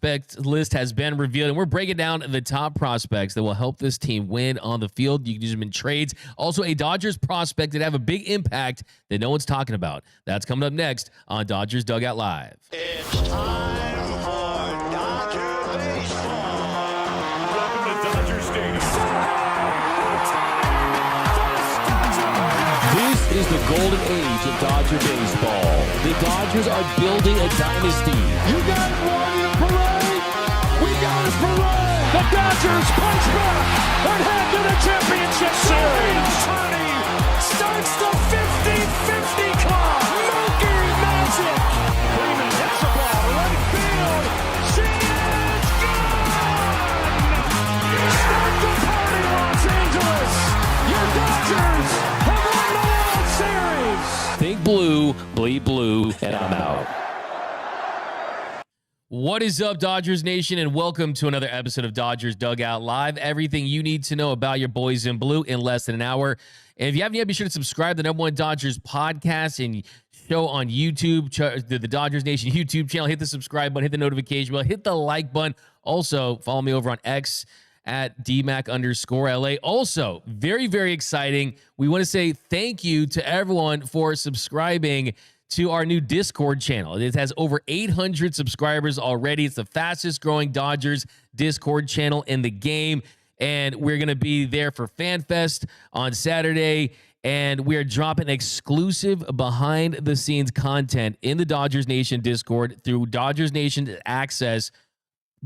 prospect list has been revealed, and we're breaking down the top prospects that will help this team win on the field. You can use them in trades. Also, a Dodgers prospect that have a big impact that no one's talking about. That's coming up next on Dodgers Dugout Live. It's time for Dodger baseball. Welcome to Dodger Stadium. This is the golden age of Dodger baseball. The Dodgers are building a dynasty. You got it, Warrior Parade! We got a parade! The Dodgers punch back and head to the championship series! Tony starts the 50-50 clock! Mookie Magic! Freeman hits the ball to right field! She is gone! Start the party, Los Angeles! Your Dodgers have won the World Series! Think blue, bleed blue, and I'm out. What is up, Dodgers Nation, and welcome to another episode of Dodgers Dugout Live. Everything you need to know about your boys in blue in less than an hour. And if you haven't yet, be sure to subscribe to the #1 Dodgers podcast and show on YouTube, the Dodgers Nation YouTube channel. Hit the subscribe button, hit the notification bell, hit the like button. Also, follow me over on X at DMAC_LA. Also, very, very exciting. We want to say thank you to everyone for subscribing to our new Discord channel. It has over 800 subscribers already. It's the fastest growing Dodgers Discord channel in the game. And we're going to be there for Fanfest on Saturday. And we're dropping exclusive behind the scenes content in the Dodgers Nation Discord through Dodgers Nation Access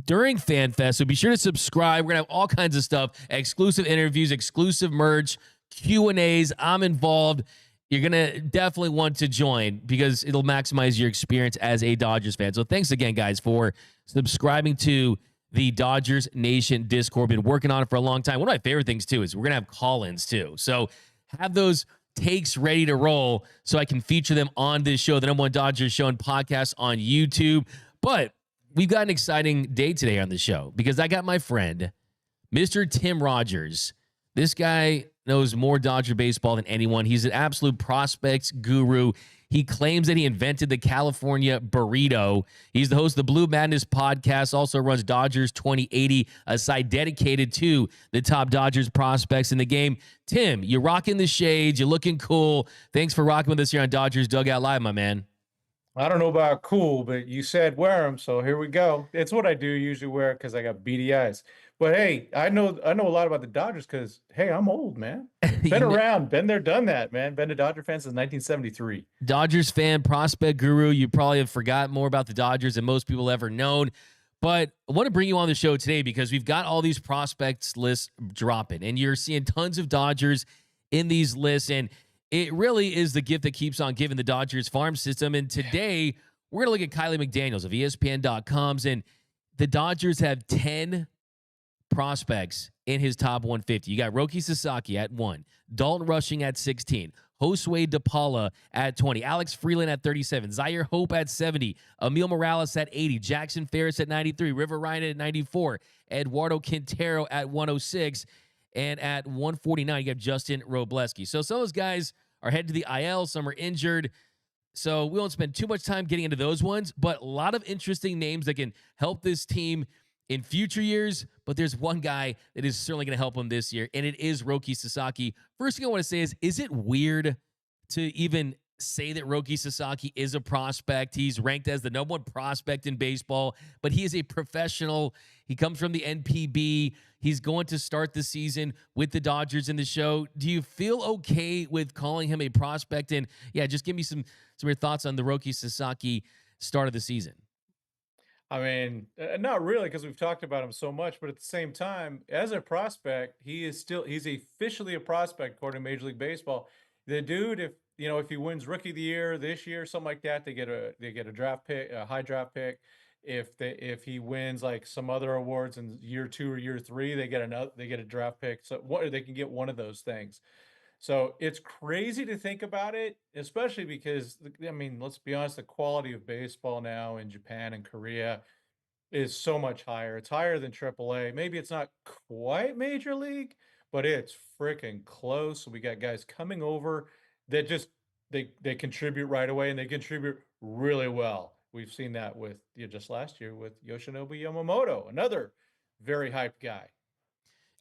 during Fanfest. So be sure to subscribe. We're going to have all kinds of stuff, exclusive interviews, exclusive merch, Q&As. I'm involved. You're going to definitely want to join because it'll maximize your experience as a Dodgers fan. So thanks again, guys, for subscribing to the Dodgers Nation Discord. Been working on it for a long time. One of my favorite things, too, is we're going to have call-ins, too. So have those takes ready to roll so I can feature them on this show, the #1 Dodgers show and podcast on YouTube. But we've got an exciting day today on the show because I got my friend, Mr. Tim Rogers. This guy knows more Dodger baseball than anyone. He's an absolute prospects guru. He claims that he invented the California burrito. He's the host of the Blue Madness podcast, also runs Dodgers 2080, a site dedicated to the top Dodgers prospects in the game. Tim, you're rocking the shades. You're looking cool. Thanks for rocking with us here on Dodgers Dugout Live, my man. I don't know about cool, but you said wear them, so here we go. It's what I do usually wear because I got beady eyes. But hey, I know a lot about the Dodgers because hey, I'm old, man. Been around, been there, done that, man. Been a Dodger fan since 1973. Dodgers fan, prospect guru. You probably have forgotten more about the Dodgers than most people ever known. But I want to bring you on the show today because we've got all these prospects lists dropping, and you're seeing tons of Dodgers in these lists, and it really is the gift that keeps on giving, the Dodgers farm system. And today, we're going to look at Kylie McDaniels of ESPN.com's, and the Dodgers have 10 prospects in his top 150. You got Roki Sasaki at 1, Dalton Rushing at 16, Josue DePaula at 20, Alex Freeman at 37, Zaire Hope at 70, Emil Morales at 80, Jackson Ferris at 93, River Ryan at 94, Eduardo Quintero at 106, and at 149, you have Justin Robleski. So some of those guys are headed to the IL. Some are injured. So we won't spend too much time getting into those ones, but a lot of interesting names that can help this team in future years. But there's one guy that is certainly going to help them this year, and it is Roki Sasaki. First thing I want to say is it weird to even say that Roki Sasaki is a prospect? He's ranked as the #1 prospect in baseball, but he is a professional. He comes from the NPB. He's going to start the season with the Dodgers in the show. Do you feel okay with calling him a prospect? And yeah, just give me some of your thoughts on the Roki Sasaki start of the season. I mean, not really because we've talked about him so much, but at the same time, as a prospect, he's officially a prospect according to Major League Baseball. The dude, if he wins Rookie of the Year this year, something like that, they get a draft pick, a high draft pick. If he wins like some other awards in year 2 or year 3, they get a draft pick. So they can get one of those things. So it's crazy to think about it, especially because, I mean, let's be honest, the quality of baseball now in Japan and Korea is so much higher. It's higher than AAA. Maybe it's not quite Major League, but it's freaking close. So we got guys coming over that just they contribute right away, and they contribute really well. We've seen that with just last year with Yoshinobu Yamamoto, another very hyped guy.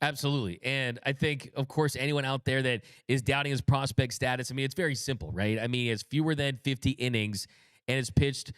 Absolutely. And I think, of course, anyone out there that is doubting his prospect status, I mean, it's very simple, right? I mean, it's fewer than 50 innings and it's pitched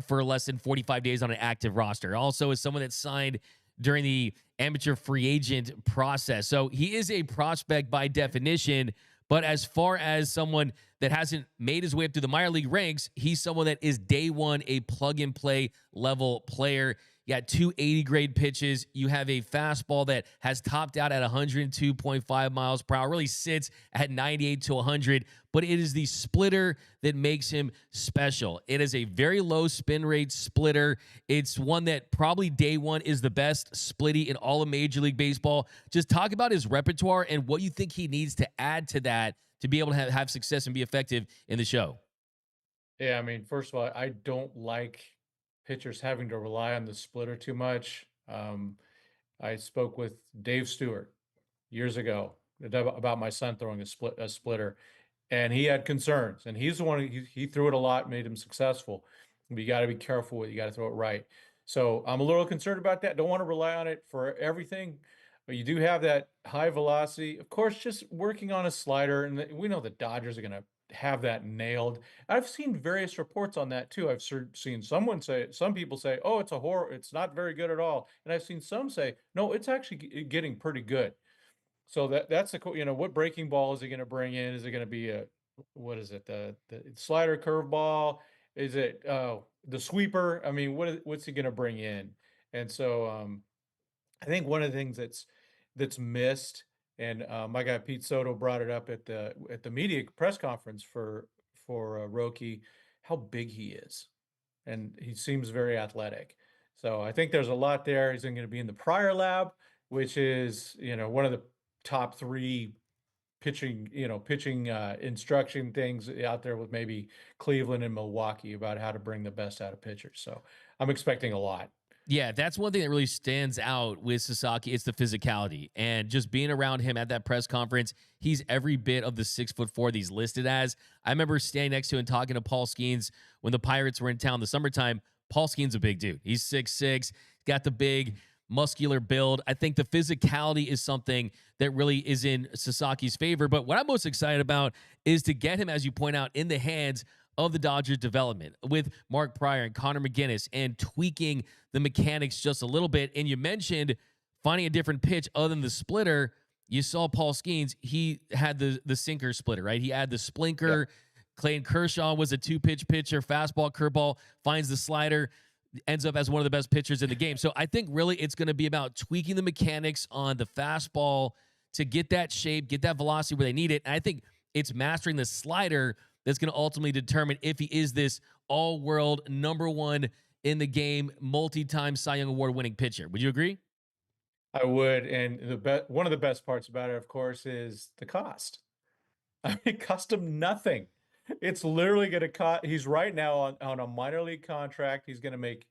for less than 45 days on an active roster. Also, is someone that signed during the amateur free agent process. So he is a prospect by definition. But as far as someone that hasn't made his way up to the minor league ranks, he's someone that is day one a plug and play level player. You got 280 grade pitches. You have a fastball that has topped out at 102.5 miles per hour, really sits at 98 to 100, but it is the splitter that makes him special. It is a very low spin rate splitter. It's one that probably day one is the best splitty in all of Major League Baseball. Just talk about his repertoire and what you think he needs to add to that to be able to have success and be effective in the show. Yeah, I mean, first of all, I don't like pitchers having to rely on the splitter too much. I spoke with Dave Stewart years ago about my son throwing a splitter, and he had concerns. And he's the one he threw it a lot, made him successful. But you got to be careful with it. You got to throw it right. So I'm a little concerned about that. Don't want to rely on it for everything, but you do have that high velocity. Of course, just working on a slider, and we know the Dodgers are going to have that nailed. I've seen various reports on that too. I've seen some people say, "Oh, it's a horror. It's not very good at all," and I've seen some say, "No, it's actually getting pretty good." So that's what breaking ball is he going to bring in? Is it going to be what is it, the slider curveball? Is it the sweeper? I mean, what's he going to bring in? And so I think one of the things that's missed, and my guy Pete Soto brought it up at the media press conference for Roki, how big he is, and he seems very athletic. So I think there's a lot there. He's going to be in the Prior Lab, which is one of the top 3 pitching instruction things out there with maybe Cleveland and Milwaukee about how to bring the best out of pitchers. So I'm expecting a lot. Yeah, that's one thing that really stands out with Sasaki. It's the physicality, and just being around him at that press conference. He's every bit of the 6'4" that he's listed as. I remember standing next to him and talking to Paul Skeens when the Pirates were in town the summertime. Paul Skeens a big dude. He's 6'6", got the big muscular build. I think the physicality is something that really is in Sasaki's favor. But what I'm most excited about is to get him, as you point out, in the hands of the Dodgers development with Mark Pryor and Connor McGinnis and tweaking the mechanics just a little bit. And you mentioned finding a different pitch other than the splitter. You saw Paul Skeens. He had the sinker splitter, right? He had the splinker. Yep. Clayton Kershaw was a 2-pitch pitcher, fastball, curveball, finds the slider, ends up as one of the best pitchers in the game. So I think really it's going to be about tweaking the mechanics on the fastball to get that shape, get that velocity where they need it. And I think it's mastering the slider that's going to ultimately determine if he is this all-world #1 in the game, multi-time Cy Young Award-winning pitcher. Would you agree? I would, and one of the best parts about it, of course, is the cost. I mean, it cost him nothing. It's literally going to cost. He's right now on a minor league contract. He's going to make,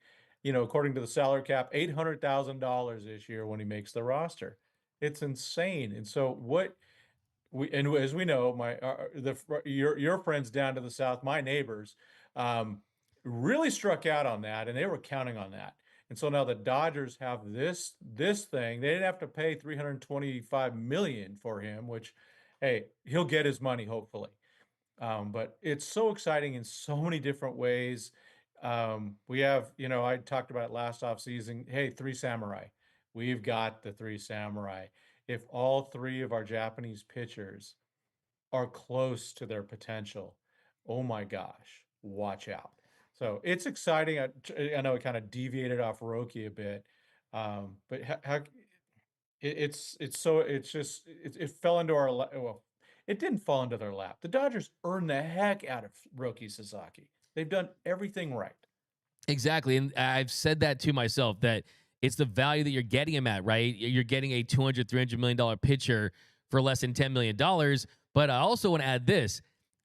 according to the salary cap, $800,000 this year when he makes the roster. It's insane. And so as we know, your friends down to the south, my neighbors, really struck out on that, and they were counting on that. And so now the Dodgers have this thing. They didn't have to pay $325 million for him, which, hey, he'll get his money hopefully. But it's so exciting in so many different ways. We have, I talked about it last offseason. Hey, 3 samurai. We've got the 3 samurai. If all 3 of our Japanese pitchers are close to their potential, oh my gosh, watch out. So it's exciting. I know it kind of deviated off Roki a bit, but it fell into our well, it didn't fall into their lap. The Dodgers earned the heck out of Roki Sasaki. They've done everything right. Exactly, and I've said that to myself, that it's the value that you're getting him at, right? You're getting a $200, $300 million pitcher for less than $10 million. But I also want to add this.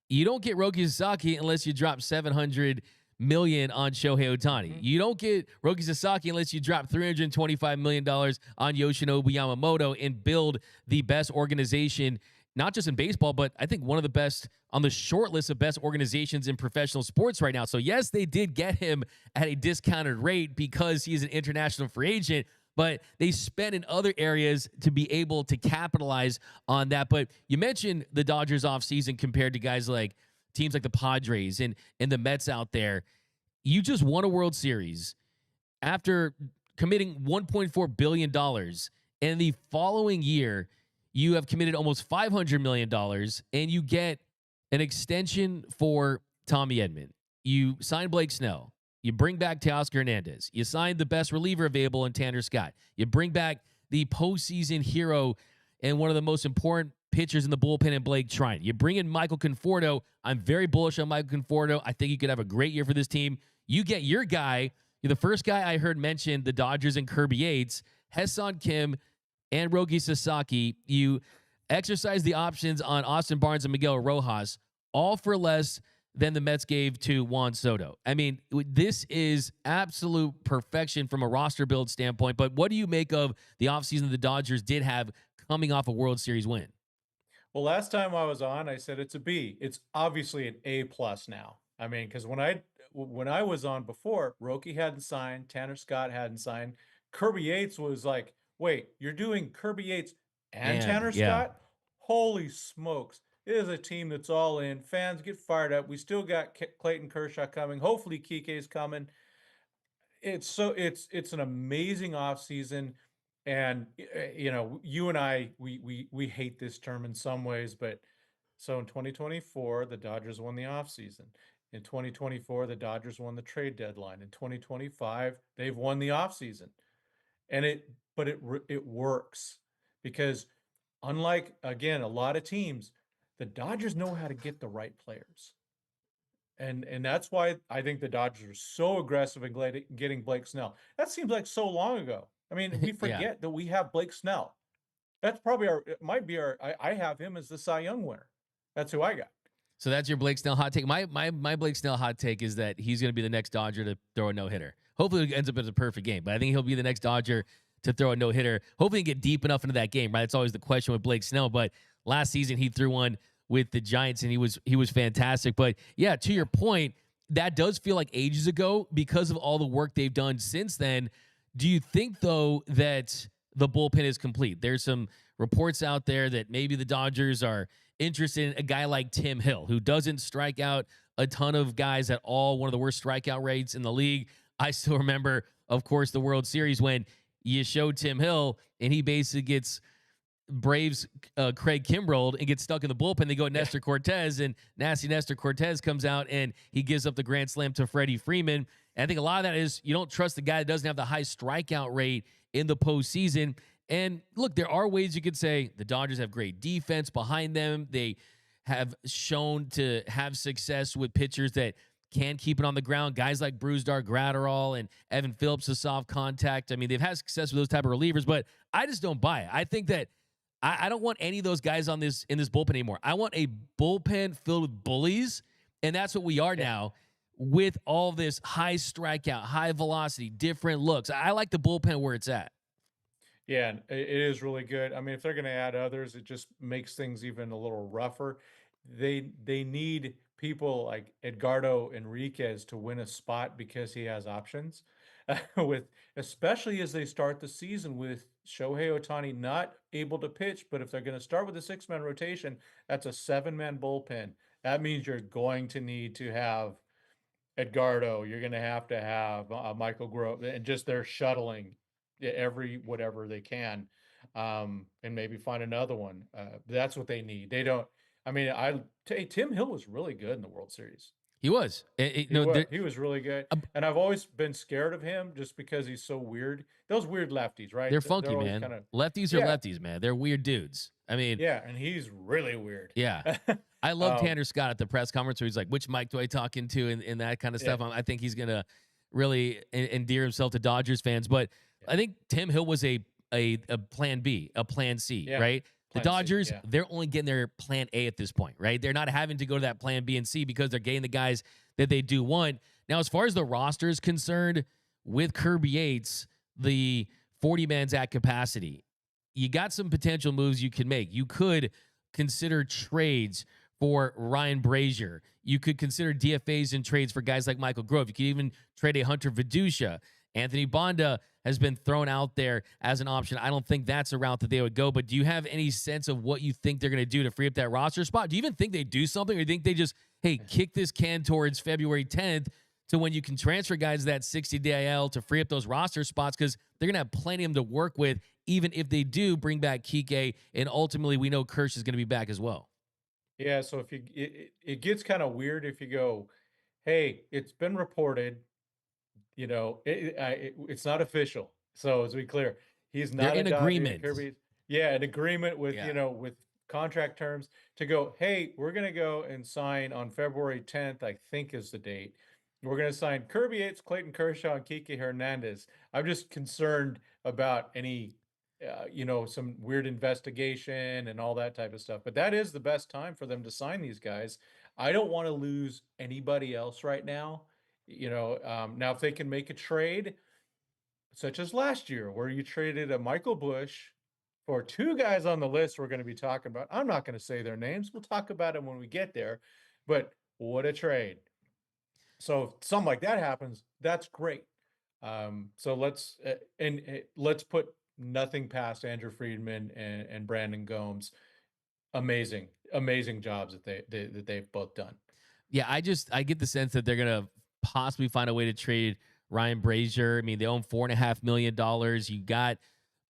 You don't get Roki Sasaki unless you drop $700 million on Shohei Ohtani. Mm-hmm. You don't get Roki Sasaki unless you drop $325 million on Yoshinobu Yamamoto and build the best organization not just in baseball, but I think one of the best on the short list of best organizations in professional sports right now. So yes, they did get him at a discounted rate because he's an international free agent, but they spent in other areas to be able to capitalize on that. But you mentioned the Dodgers offseason compared to guys like teams like the Padres and the Mets out there. You just won a World Series after committing $1.4 billion. And the following year, you have committed almost $500 million, and you get an extension for Tommy Edman. You sign Blake Snell. You bring back Teoscar Hernandez. You sign the best reliever available in Tanner Scott. You bring back the postseason hero and one of the most important pitchers in the bullpen in Blake Treinen. You bring in Michael Conforto. I'm very bullish on Michael Conforto. I think he could have a great year for this team. You get your guy. You're the first guy I heard mention the Dodgers and Kirby Yates, Ha-Seong Kim, and Roki Sasaki. You exercise the options on Austin Barnes and Miguel Rojas, all for less than the Mets gave to Juan Soto. I mean, this is absolute perfection from a roster build standpoint. But what do you make of the offseason the Dodgers did have coming off a World Series win? Well, last time I was on, I said it's a B. It's obviously an A plus now. I mean, because when I was on before, Roki hadn't signed, Tanner Scott hadn't signed. Kirby Yates was like, wait, you're doing Kirby Yates and Tanner Scott? Holy smokes. It is a team that's all in. Fans get fired up. We still got Clayton Kershaw coming. Hopefully Kike's coming. It's an amazing offseason. And you and I, we hate this term in some ways, but so in 2024, the Dodgers won the offseason. In 2024, the Dodgers won the trade deadline. In 2025, they've won the offseason. And it works because unlike, again, a lot of teams, the Dodgers know how to get the right players. And that's why I think the Dodgers are so aggressive in getting Blake Snell. That seems like so long ago. I mean, we forget that we have Blake Snell. That's probably I have him as the Cy Young winner. That's who I got. So that's your Blake Snell hot take. My Blake Snell hot take is that he's going to be the next Dodger to throw a no-hitter. Hopefully it ends up as a perfect game, but I think he'll be the next Dodger to throw a no-hitter. Hopefully he can get deep enough into that game, right? That's always the question with Blake Snell, but last season he threw one with the Giants and he was fantastic. But yeah, to your point, that does feel like ages ago because of all the work they've done since then. Do you think, though, that the bullpen is complete? There's some reports out there that maybe the Dodgers are interested in a guy like Tim Hill, who doesn't strike out a ton of guys at all, one of the worst strikeout rates in the league. I still remember, of course, the World Series when you showed Tim Hill and he basically gets Braves Craig Kimbrell and gets stuck in the bullpen. They go Nestor Cortez, and nasty Nestor Cortez comes out and he gives up the grand slam to Freddie Freeman. And I think a lot of that is you don't trust the guy that doesn't have the high strikeout rate in the postseason. And look, there are ways you could say the Dodgers have great defense behind them. They have shown to have success with pitchers that can keep it on the ground. Guys like Brusdar Graterol and Evan Phillips, a soft contact. I mean, they've had success with those type of relievers, but I just don't buy it. I think that I don't want any of those guys in this bullpen anymore. I want a bullpen filled with bullies, and that's what we are now with all this high strikeout, high velocity, different looks. I like the bullpen where it's at. Yeah, it is really good. I mean, if they're going to add others, it just makes things even a little rougher. They need people like Edgardo Enriquez to win a spot because he has options. Especially as they start the season with Shohei Ohtani not able to pitch, but if they're going to start with a 6-man rotation, that's a 7-man bullpen. That means you're going to need to have Edgardo. You're going to have Michael Grove, and just they're shuttling every whatever they can, and maybe find another one. That's what they need. They don't. I mean, Tim Hill was really good in the World Series. He was. He was really good. And I've always been scared of him just because he's so weird. Those weird lefties, right? They're funky, man. Lefties are lefties, man. They're weird dudes. I mean, yeah, and he's really weird. Yeah. I love Tanner Scott at the press conference where he's like, which mic do I talk into and that kind of stuff. I think he's going to really endear himself to Dodgers fans. But I think Tim Hill was a plan B, a plan C, right? The Dodgers, they're only getting their plan A at this point, right? They're not having to go to that plan B and C because they're getting the guys that they do want. Now, as far as the roster is concerned, with Kirby Yates, the 40 man's at capacity, you got some potential moves you can make. You could consider trades for Ryan Brazier. You could consider DFAs and trades for guys like Michael Grove. You could even trade a Hunter Vidusha. Anthony Bonda has been thrown out there as an option. I don't think that's a route that they would go, but do you have any sense of what you think they're going to do to free up that roster spot? Do you even think they do something, or do you think they just, hey, kick this can towards February 10th to when you can transfer guys that 60-day IL to free up those roster spots, because they're going to have plenty of them to work with, even if they do bring back Kike, and ultimately we know Kirsch is going to be back as well. Yeah, so if it gets kind of weird if you go, hey, it's been reported, it's not official. So as we clear, he's They're not in a Dodger. agreement. Kirby's, yeah, an agreement with Yeah. with contract terms to go, hey, we're gonna go and sign on February 10th, I think is the date. We're gonna sign Kirby Yates, Clayton Kershaw, and Kike Hernandez. I'm just concerned about any some weird investigation and all that type of stuff. But that is the best time for them to sign these guys. I don't want to lose anybody else right now. Now if they can make a trade, such as last year, where you traded a Michael Bush for two guys on the list we're going to be talking about. I'm not going to say their names. We'll talk about them when we get there. But what a trade. So if something like that happens, that's great. So let's let's put nothing past Andrew Friedman and Brandon Gomes. Amazing jobs that they've both done. Yeah, I get the sense that they're gonna possibly find a way to trade Ryan Brazier. I mean, they own $4.5 million. You got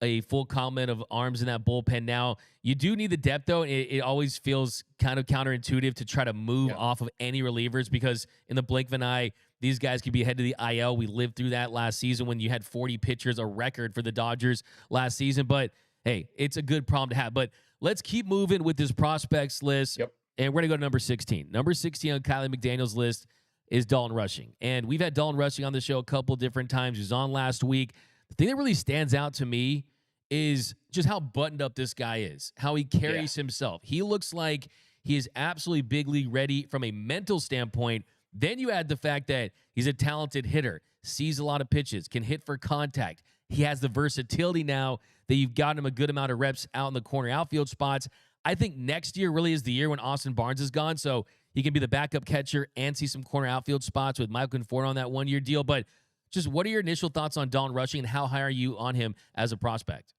a full complement of arms in that bullpen now. You do need the depth, though. It always feels kind of counterintuitive to try to move off of any relievers, because in the blink of an eye, these guys could be headed to the IL. We lived through that last season when you had 40 pitchers, a record for the Dodgers last season. But, hey, it's a good problem to have. But let's keep moving with this prospects list. Yep. And we're going to go to number 16. Number 16 on Kylie McDaniel's list is Dalton Rushing. And we've had Dalton Rushing on the show a couple different times. He was on last week. The thing that really stands out to me is just how buttoned up this guy is, how he carries himself. He looks like he is absolutely big league ready from a mental standpoint. Then you add the fact that he's a talented hitter, sees a lot of pitches, can hit for contact. He has the versatility now that you've gotten him a good amount of reps out in the corner outfield spots. I think next year really is the year when Austin Barnes is gone, so he can be the backup catcher and see some corner outfield spots with Michael Conforto on that one-year deal. But just what are your initial thoughts on Dalton Rushing, and how high are you on him as a prospect?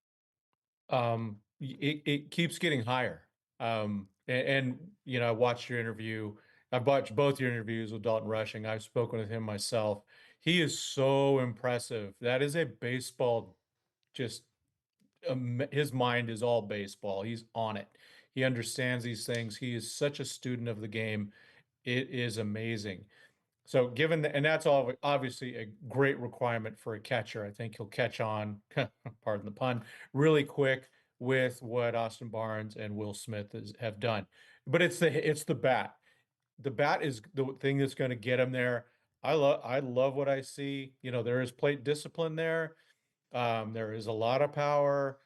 It keeps getting higher. And I watched your interview. I've watched both your interviews with Dalton Rushing. I've spoken with him myself. He is so impressive. That is a baseball, just his mind is all baseball. He's on it. He understands these things. He is such a student of the game. It is amazing. So given that, and that's all obviously a great requirement for a catcher. I think he'll catch on, pardon the pun, really quick with what Austin Barnes and Will Smith have done. But it's the bat. The bat is the thing that's going to get him there. I love what I see. There is plate discipline there. There is a lot of power.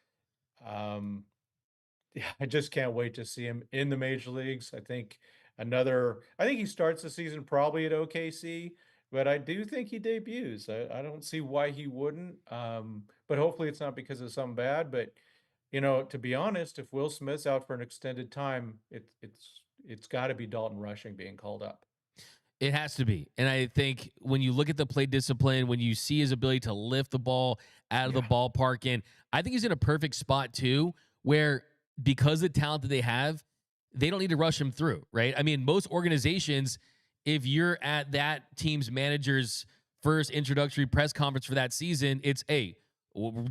I just can't wait to see him in the major leagues. I think he starts the season probably at OKC, but I do think he debuts. I don't see why he wouldn't. But hopefully it's not because of something bad. But to be honest, if Will Smith's out for an extended time, it's got to be Dalton Rushing being called up. It has to be. And I think when you look at the play discipline, when you see his ability to lift the ball out of the ballpark, and I think he's in a perfect spot too, where because of the talent that they have, they don't need to rush him through, right? I mean, most organizations, if you're at that team's manager's first introductory press conference for that season, it's, hey,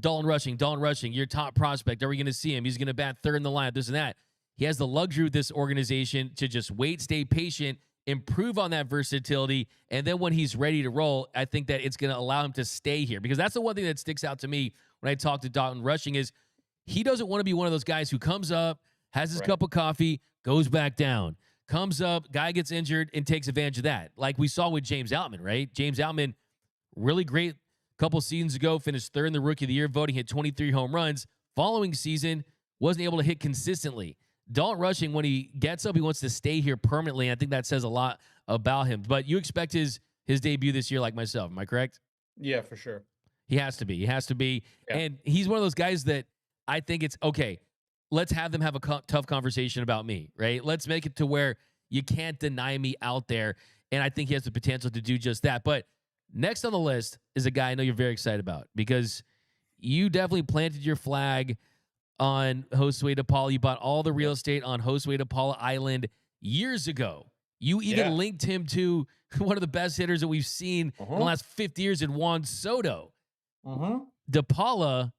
Dalton Rushing, your top prospect. Are we going to see him? He's going to bat third in the lineup, this and that. He has the luxury with this organization to just wait, stay patient, improve on that versatility, and then when he's ready to roll, I think that it's going to allow him to stay here. Because that's the one thing that sticks out to me when I talk to Dalton Rushing is he doesn't want to be one of those guys who comes up, has his cup of coffee, goes back down. Comes up, guy gets injured, and takes advantage of that. Like we saw with James Outman, right? James Outman, really great couple seasons ago, finished third in the Rookie of the Year voting, hit 23 home runs. Following season, wasn't able to hit consistently. Dalton Rushing, when he gets up, he wants to stay here permanently. I think that says a lot about him. But you expect his debut this year like myself. Am I correct? Yeah, for sure. He has to be. He has to be. Yeah. And he's one of those guys that I think it's, okay, let's have them have a tough conversation about me, right? Let's make it to where you can't deny me out there. And I think he has the potential to do just that. But next on the list is a guy I know you're very excited about because you definitely planted your flag on Josue DePaula. You bought all the real estate on Josue DePaula Island years ago. You even linked him to one of the best hitters that we've seen in the last 50 years in Juan Soto. DePaula, I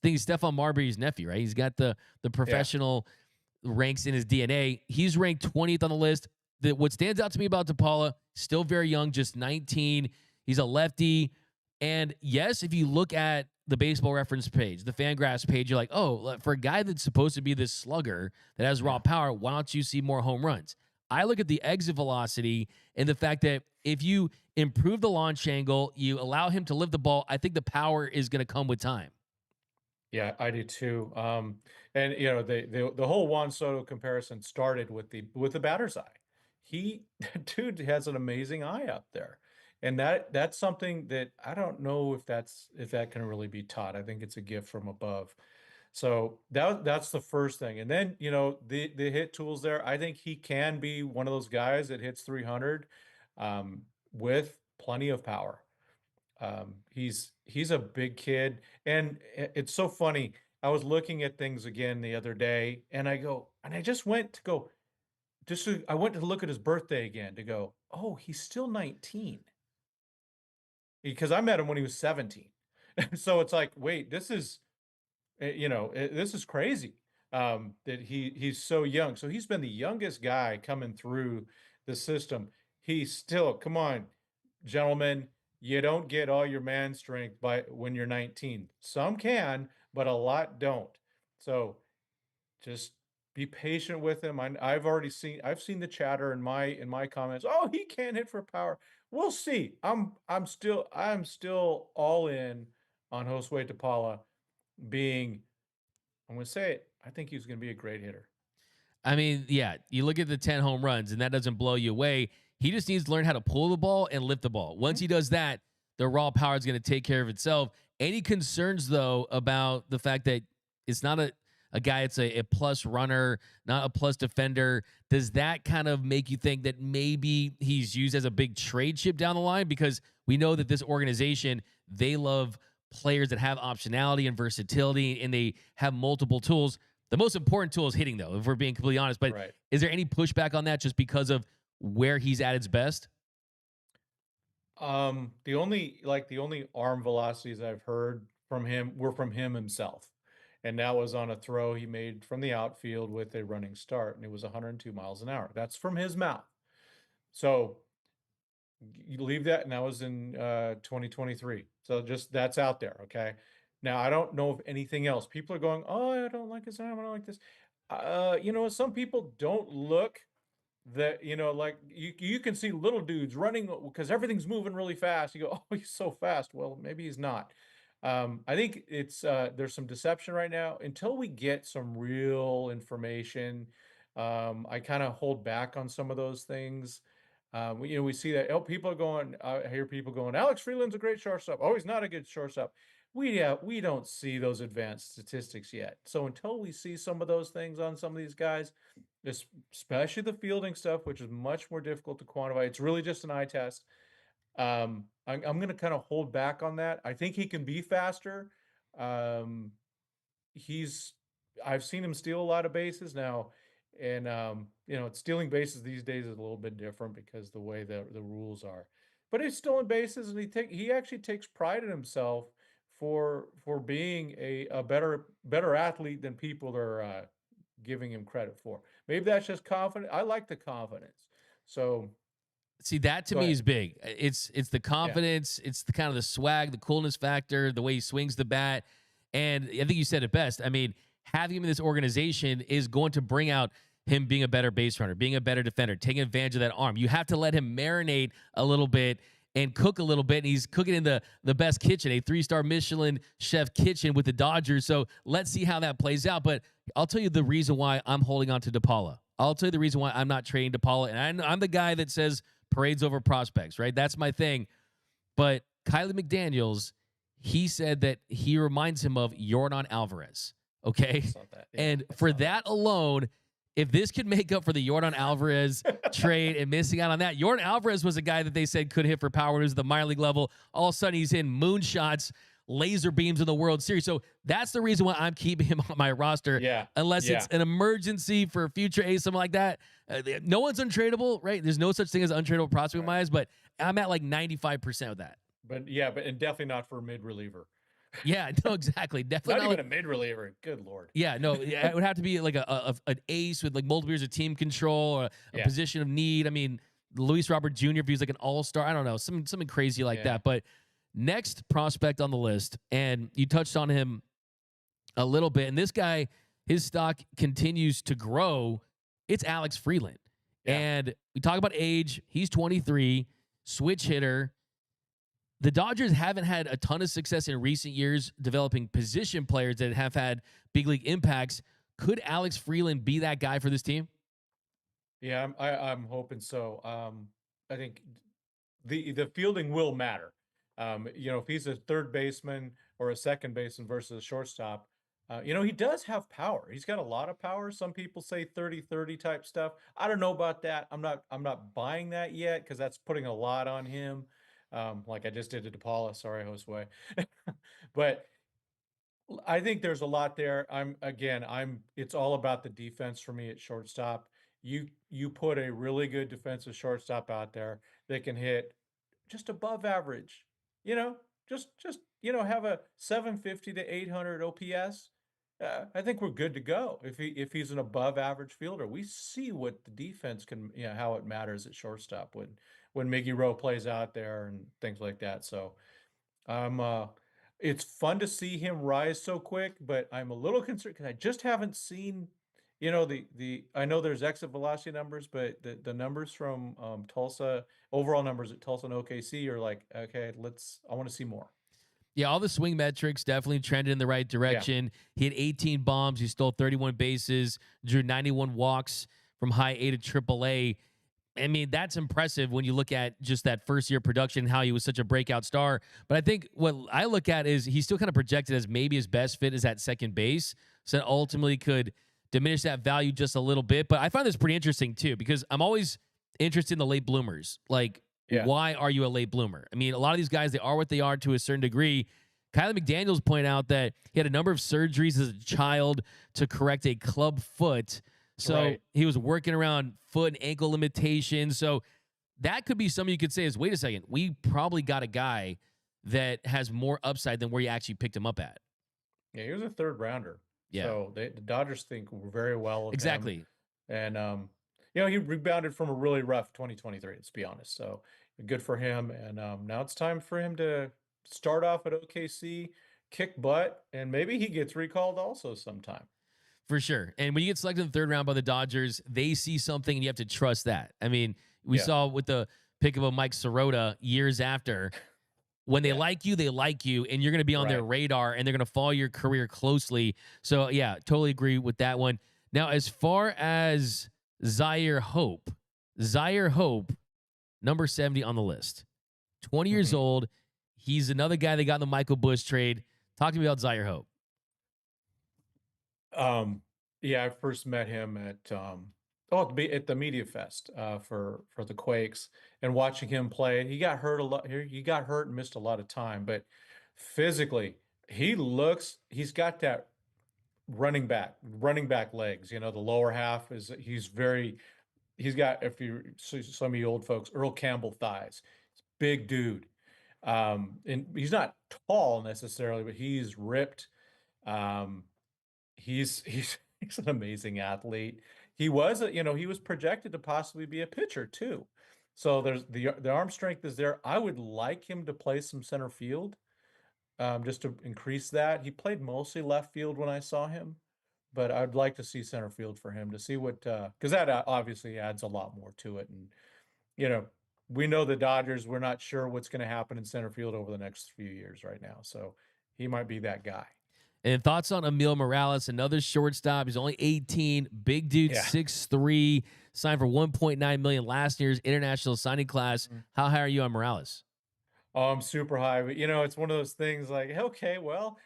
think he's Stephon Marbury's nephew, right? He's got the professional ranks in his DNA. He's ranked 20th on the list. What stands out to me about DePaula, still very young, just 19. He's a lefty. And yes, if you look at the Baseball Reference page, the Fangraphs page, you're like, oh, for a guy that's supposed to be this slugger that has raw power, why don't you see more home runs? I look at the exit velocity and the fact that if you improve the launch angle, you allow him to lift the ball, I think the power is going to come with time. Yeah, I do too. And you know, the whole Juan Soto comparison started with the batter's eye. Dude has an amazing eye up there. And that's something that I don't know if that can really be taught. I think it's a gift from above. So that's the first thing. And then, you know, the hit tools there, I think he can be one of those guys that hits 300 with plenty of power. He's a big kid, and it's so funny. I was looking at things again the other day, and I went to look at his birthday again to go, oh, he's still 19. Because I met him when he was 17. So it's like, wait, this is crazy that he's so young. So he's been the youngest guy coming through the system. He's still, come on, gentlemen, you don't get all your man strength when you're 19. Some can, but a lot don't. So just be patient with him. I've seen the chatter in my comments. Oh, he can't hit for power. We'll see. I'm still all in on Josue DePaula being, I'm going to say it, I think he's going to be a great hitter. I mean, yeah, you look at the 10 home runs and that doesn't blow you away. He just needs to learn how to pull the ball and lift the ball. Once he does that, the raw power is going to take care of itself. Any concerns, though, about the fact that it's not a guy that's a plus runner, not a plus defender? Does that kind of make you think that maybe he's used as a big trade chip down the line? Because we know that this organization, they love players that have optionality and versatility, and they have multiple tools. The most important tool is hitting, though, if we're being completely honest. But is there any pushback on that just because of where he's at its best? The only arm velocities I've heard from him were from him himself. And that was on a throw he made from the outfield with a running start, and it was 102 miles an hour. That's from his mouth. So you leave that, and that was in 2023. So just that's out there, okay? Now, I don't know of anything else. People are going, oh, I don't like his arm, I don't like this. Some people don't look that, like you can see little dudes running because everything's moving really fast. You go, oh, he's so fast. Well, maybe he's not. I think it's there's some deception right now. Until we get some real information, I kind of hold back on some of those things. We see that people are going. I hear people going, Alex Freeland's a great shortstop. Oh, he's not a good shortstop. We don't see those advanced statistics yet. So until we see some of those things on some of these guys, especially the fielding stuff, which is much more difficult to quantify, it's really just an eye test. I'm going to kind of hold back on that. I think he can be faster. I've seen him steal a lot of bases now, and stealing bases these days is a little bit different because the way the rules are. But he's stealing bases, and he actually takes pride in himself for being a better athlete than people are giving him credit for. Maybe that's just confident. I like the confidence. So. See, that to me is big. It's the confidence, it's the kind of the swag, the coolness factor, the way he swings the bat. And I think you said it best. I mean, having him in this organization is going to bring out him being a better base runner, being a better defender, taking advantage of that arm. You have to let him marinate a little bit and cook a little bit. And he's cooking in the best kitchen, a 3-star Michelin chef kitchen with the Dodgers. So let's see how that plays out. But I'll tell you the reason why I'm holding on to DePaula. I'll tell you the reason why I'm not trading DePaula. And I'm the guy that says parades over prospects, right? That's my thing. But Kylie McDaniels, he said that he reminds him of Yordan Alvarez. Okay. I saw that. Yeah, And I for saw that alone, if this could make up for the Jordan Alvarez trade and missing out on that, Jordan Alvarez was a guy that they said could hit for power when he was at the minor league level. All of a sudden, he's in moonshots, laser beams in the World Series. So that's the reason why I'm keeping him on my roster. Yeah. Unless Yeah. it's an emergency for a future ace, something like that. No one's untradeable, right? There's no such thing as untradeable prospect in my eyes, but I'm at like 95% of that. But yeah, and definitely not for a mid reliever. Yeah, no, exactly. Definitely Not not even like, a mid reliever. Good Lord. yeah, no, it would have to be like an ace with like multiple years of team control or a Yeah. position of need. I mean, Luis Robert Jr. if he's like an all-star, I don't know, something crazy like Yeah. that. But next prospect on the list, and you touched on him a little bit, and this guy, his stock continues to grow. It's Alex Freeland. Yeah. And we talk about age. He's 23, switch hitter. The Dodgers haven't had a ton of success in recent years developing position players that have had big league impacts. Could Alex Freeland be that guy for this team? Yeah, I'm hoping so. I think the fielding will matter. If he's a third baseman or a second baseman versus a shortstop, he does have power. He's got a lot of power. Some people say 30-30 type stuff. I don't know about that. I'm not buying that yet because that's putting a lot on him. Like I just did to DePaula. Sorry, Josue. But I think there's a lot there. It's all about the defense for me at shortstop. You put a really good defensive shortstop out there that can hit just above average, just have a 750 to 800 OPS. I think we're good to go. If he's an above average fielder, we see what the defense can, how it matters at shortstop when Miggy Rowe plays out there and things like that. So it's fun to see him rise so quick, but I'm a little concerned because I just haven't seen, I know there's exit velocity numbers, but the numbers from Tulsa, overall numbers at Tulsa and OKC are like, okay, I want to see more. Yeah, all the swing metrics definitely trended in the right direction. He had 18 bombs. He stole 31 bases, drew 91 walks from high A to triple A. I mean, that's impressive when you look at just that first year production, how he was such a breakout star. But I think what I look at is he's still kind of projected as maybe his best fit is at second base. So that ultimately could diminish that value just a little bit. But I find this pretty interesting too, because I'm always interested in the late bloomers. Like, why are you a late bloomer? I mean, a lot of these guys, they are what they are to a certain degree. Kylie McDaniels pointed out that he had a number of surgeries as a child to correct a club foot. So he was working around foot and ankle limitations. So that could be something you could say is, wait a second, we probably got a guy that has more upside than where you actually picked him up at. Yeah, he was a third rounder. Yeah. So the Dodgers think very well of Exactly. him. And, he rebounded from a really rough 2023, let's be honest. So good for him. And now it's time for him to start off at OKC, kick butt, and maybe he gets recalled also sometime. For sure. And when you get selected in the third round by the Dodgers, they see something and you have to trust that. I mean, we saw with the pick of a Mike Sirota years after, when they like you, and you're going to be on their radar and they're going to follow your career closely. So, yeah, totally agree with that one. Now, as far as Zaire Hope, number 70 on the list, 20 years old. He's another guy that got in the Michael Busch trade. Talk to me about Zaire Hope. I first met him at the Media Fest for the Quakes, and watching him play. He got hurt a lot. He got hurt and missed a lot of time, but physically, he's got that running back legs. The lower half he's got, if you see some of you old folks, Earl Campbell thighs. He's a big dude. And he's not tall necessarily, but he's ripped. He's an amazing athlete. He was projected to possibly be a pitcher too. So there's the arm strength is there. I would like him to play some center field, just to increase that. He played mostly left field when I saw him, but I'd like to see center field for him to see what, because that obviously adds a lot more to it. And we know the Dodgers, we're not sure what's going to happen in center field over the next few years right now. So he might be that guy. And thoughts on Emil Morales, another shortstop. He's only 18, big dude, 6'3", signed for $1.9 million last year's international signing class. How high are you on Morales? Oh, I'm super high. But, it's one of those things like, okay, well,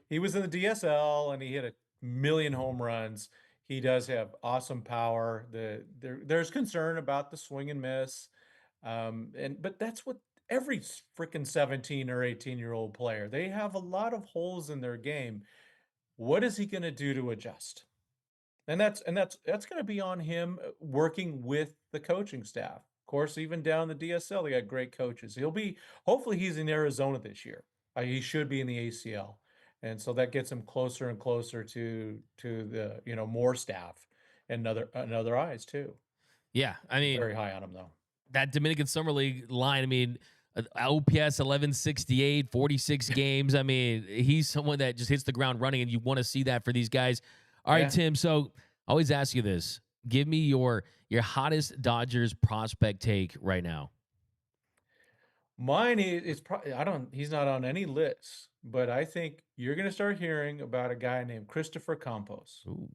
he was in the DSL and he hit a million home runs. He does have awesome power. There's concern about the swing and miss, but that's what every freaking 17 or 18-year-old player, they have a lot of holes in their game. What is he going to do to adjust? And that's going to be on him working with the coaching staff. Of course, even down the DSL, they got great coaches. Hopefully he's in Arizona this year. He should be in the ACL. And so that gets him closer and closer to the, more staff and other eyes too. Yeah, I mean, Very high on him though. that Dominican Summer League line, I mean, OPS 1168, 46 games. I mean, he's someone that just hits the ground running, and you want to see that for these guys. All right, Yeah. Tim. So I always ask you this. Give me your hottest Dodgers prospect take right now. Mine is probably he's not on any list, but I think you're going to start hearing about a guy named Christopher Campos. Ooh.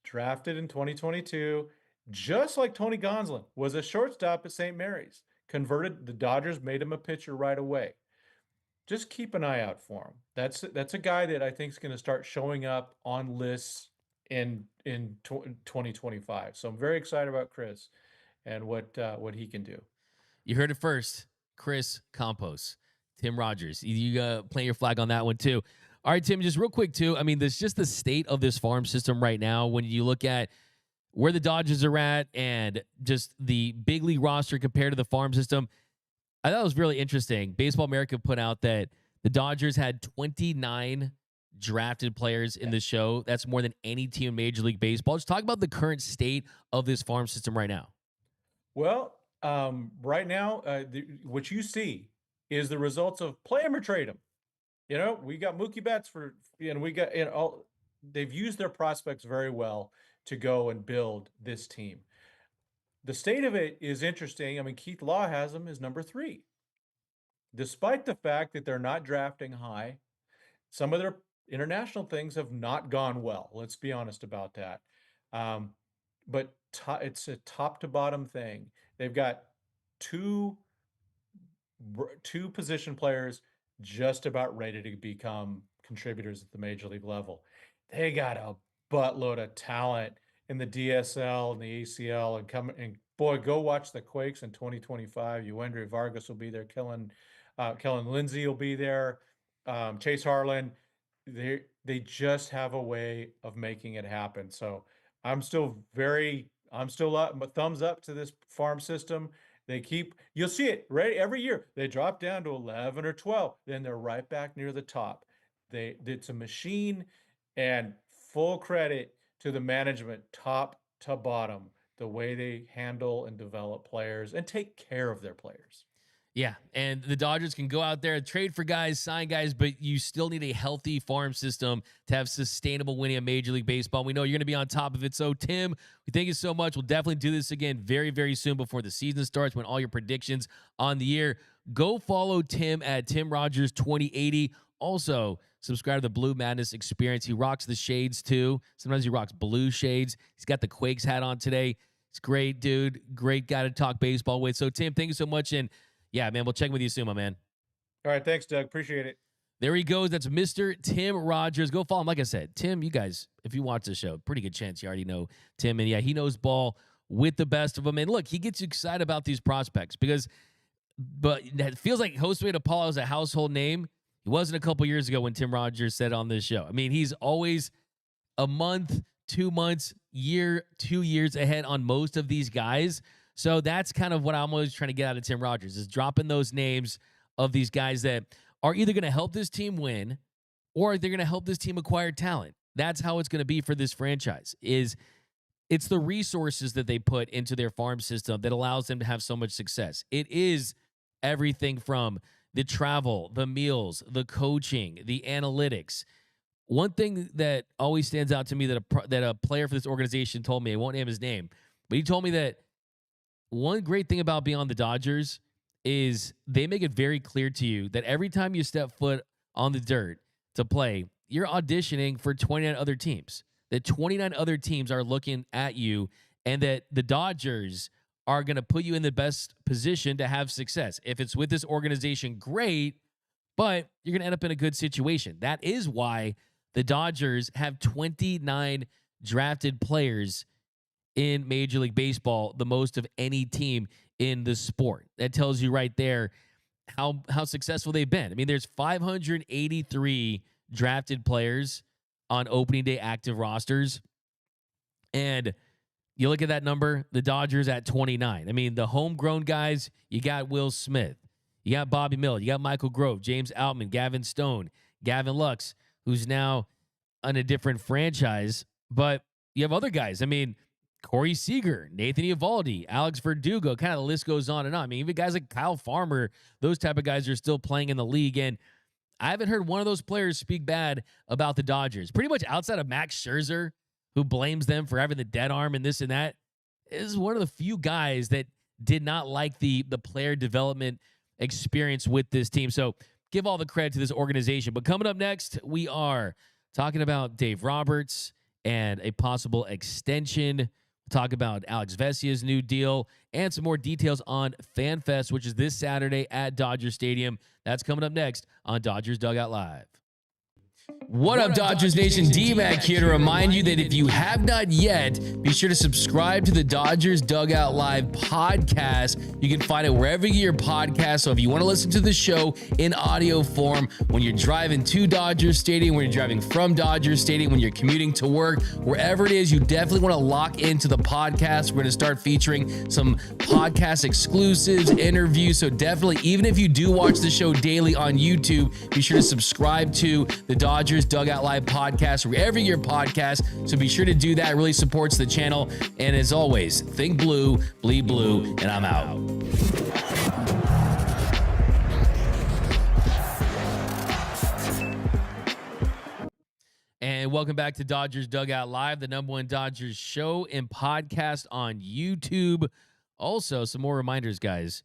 Drafted in 2022, just like Tony Gonsolin, was a shortstop at St. Mary's. Converted, the Dodgers made him a pitcher right away. Just keep an eye out for him. That's a guy that I think is going to start showing up on lists in 2025. So I'm very excited about Chris and what he can do. You heard it first. Chris Campos, Tim Rogers. You plant your flag on that one too. All right, Tim, just real quick too. I mean, there's just the state of this farm system right now. When you look at where the Dodgers are at and just the big league roster compared to the farm system, I thought it was really interesting. Baseball America put out that the Dodgers had 29 drafted players in the show. That's more than any team in Major League Baseball. Let's talk about the current state of this farm system right now. Well, right now, what you see is the results of play him or trade him. We got Mookie Betts we got, they've used their prospects very well to go and build this team. The state of it is interesting. I mean, Keith Law has them as number 3. Despite the fact that they're not drafting high, some of their international things have not gone well. Let's be honest about that. But it's a top to bottom thing. They've got two position players just about ready to become contributors at the major league level. They got a buttload of talent in the DSL and the ACL and boy, go watch the Quakes in 2025. Euendry Vargas will be there. Kellen Lindsay will be there. Chase Harlan. They just have a way of making it happen. So I'm still up, thumbs up to this farm system. You'll see it right every year. They drop down to 11 or 12, then they're right back near the top. It's a machine, and full credit to the management, top to bottom, the way they handle and develop players and take care of their players. Yeah, and the Dodgers can go out there, trade for guys, sign guys, but you still need a healthy farm system to have sustainable winning in Major League Baseball. We know you're going to be on top of it. So, Tim, we thank you so much. We'll definitely do this again very, very soon before the season starts when all your predictions on the year. Go follow Tim at Tim Rogers 2080. Also, subscribe to the Blue Madness Experience. He rocks the shades, too. Sometimes he rocks blue shades. He's got the Quakes hat on today. He's great, dude. Great guy to talk baseball with. So, Tim, thank you so much, and yeah, man, we'll check with you soon, my man. All right, thanks, Doug. Appreciate it. There he goes. That's Mr. Tim Rogers. Go follow him. Like I said, Tim, you guys, if you watch the show, pretty good chance you already know Tim. And yeah, he knows ball with the best of them. And look, he gets you excited about these prospects but it feels like Jose Apollo is a household name. He wasn't a couple years ago when Tim Rogers said on this show. I mean, he's always a month, 2 months, year, 2 years ahead on most of these guys. So that's kind of what I'm always trying to get out of Tim Rogers, is dropping those names of these guys that are either going to help this team win or they're going to help this team acquire talent. That's how it's going to be for this franchise. It's the resources that they put into their farm system that allows them to have so much success. It is everything from the travel, the meals, the coaching, the analytics. One thing that always stands out to me that a player for this organization told me, I won't name his name, but he told me that one great thing about being on the Dodgers is they make it very clear to you that every time you step foot on the dirt to play, you're auditioning for 29 other teams. That 29 other teams are looking at you, and that the Dodgers are going to put you in the best position to have success. If it's with this organization, great, but you're going to end up in a good situation. That is why the Dodgers have 29 drafted players in Major League Baseball, the most of any team in the sport. That tells you right there how successful they've been. I mean, there's 583 drafted players on opening day active rosters. And you look at that number, the Dodgers at 29. I mean, the homegrown guys, you got Will Smith, you got Bobby Miller, you got Michael Grove, James Outman, Gavin Stone, Gavin Lux, who's now on a different franchise. But you have other guys. I mean, Corey Seager, Nathan Eovaldi, Alex Verdugo, kind of the list goes on and on. I mean, even guys like Kyle Farmer, those type of guys are still playing in the league. And I haven't heard one of those players speak bad about the Dodgers. Pretty much outside of Max Scherzer, who blames them for having the dead arm and this and that, is one of the few guys that did not like the player development experience with this team. So give all the credit to this organization. But coming up next, we are talking about Dave Roberts and a possible extension. We'll talk about Alex Vesia's new deal and some more details on Fanfest, which is this Saturday at Dodger Stadium. That's coming up next on Dodgers Dugout Live. What up, Dodgers Nation? D-Mac here to remind you that if you have not yet, be sure to subscribe to the Dodgers Dugout Live podcast. You can find it wherever you get your podcast. So if you want to listen to the show in audio form, when you're driving to Dodger Stadium, when you're driving from Dodger Stadium, when you're commuting to work, wherever it is, you definitely want to lock into the podcast. We're going to start featuring some podcast exclusives, interviews. So definitely, even if you do watch the show daily on YouTube, be sure to subscribe to the Dodgers Dugout Live podcast wherever your podcast. So be sure to do that. It really supports the channel. And as always, think blue, bleed blue, and I'm out. And welcome back to Dodgers Dugout Live, the #1 Dodgers show and podcast on YouTube. Also, some more reminders, guys.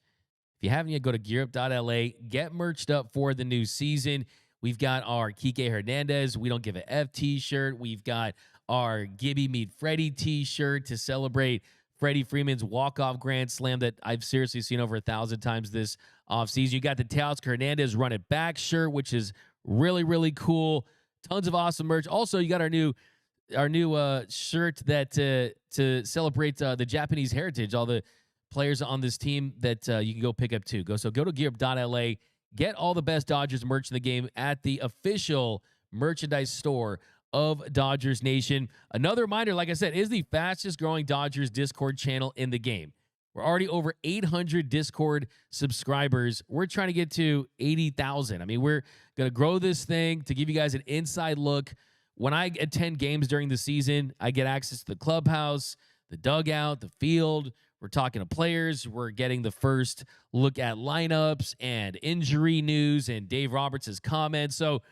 If you haven't yet, go to gearup.la, get merched up for the new season. We've got our Kike Hernandez We Don't Give a F t-shirt. We've got our Gibby Meet Freddie t-shirt to celebrate Freddie Freeman's walk-off grand slam that I've seriously seen over 1,000 times this offseason. You got the Teoscar Hernandez Run It Back shirt, which is really, really cool. Tons of awesome merch. Also, you got our new shirt that to celebrate the Japanese heritage, all the players on this team that you can go pick up too. Go to gearup.la. Get all the best Dodgers merch in the game at the official merchandise store of Dodgers Nation. Another reminder, like I said, is the fastest growing Dodgers Discord channel in the game. We're already over 800 Discord subscribers. We're trying to get to 80,000. I mean, we're going to grow this thing to give you guys an inside look. When I attend games during the season, I get access to the clubhouse, the dugout, the field. We're talking to players. We're getting the first look at lineups and injury news and Dave Roberts' comments. So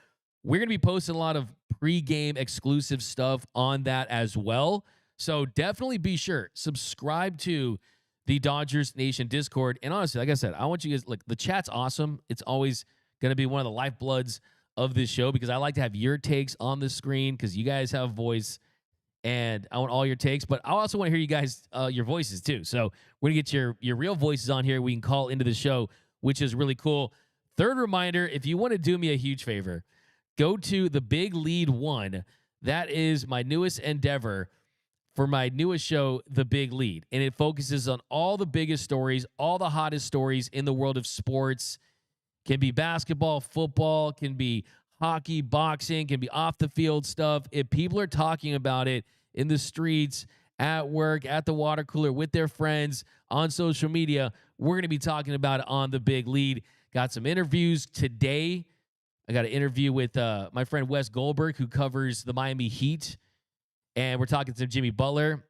we're going to be posting a lot of pre-game exclusive stuff on that as well. So definitely be sure, subscribe to the Dodgers Nation Discord. And honestly, like I said, I want you guys, look, the chat's awesome. It's always going to be one of the lifebloods of this show because I like to have your takes on the screen because you guys have a voice. And I want all your takes, but I also want to hear you guys, your voices too. So we're going to get your real voices on here. We can call into the show, which is really cool. Third reminder, if you want to do me a huge favor, go to the Big Lead 1. That is my newest endeavor for my newest show, The Big Lead. And it focuses on all the biggest stories, all the hottest stories in the world of sports. Can be basketball, football, can be hockey, boxing, can be off the field stuff. If people are talking about it in the streets, at work, at the water cooler, with their friends, on social media, we're going to be talking about it on The Big Lead. Got some interviews today. I got an interview with my friend Wes Goldberg, who covers the Miami Heat. And we're talking to Jimmy Butler.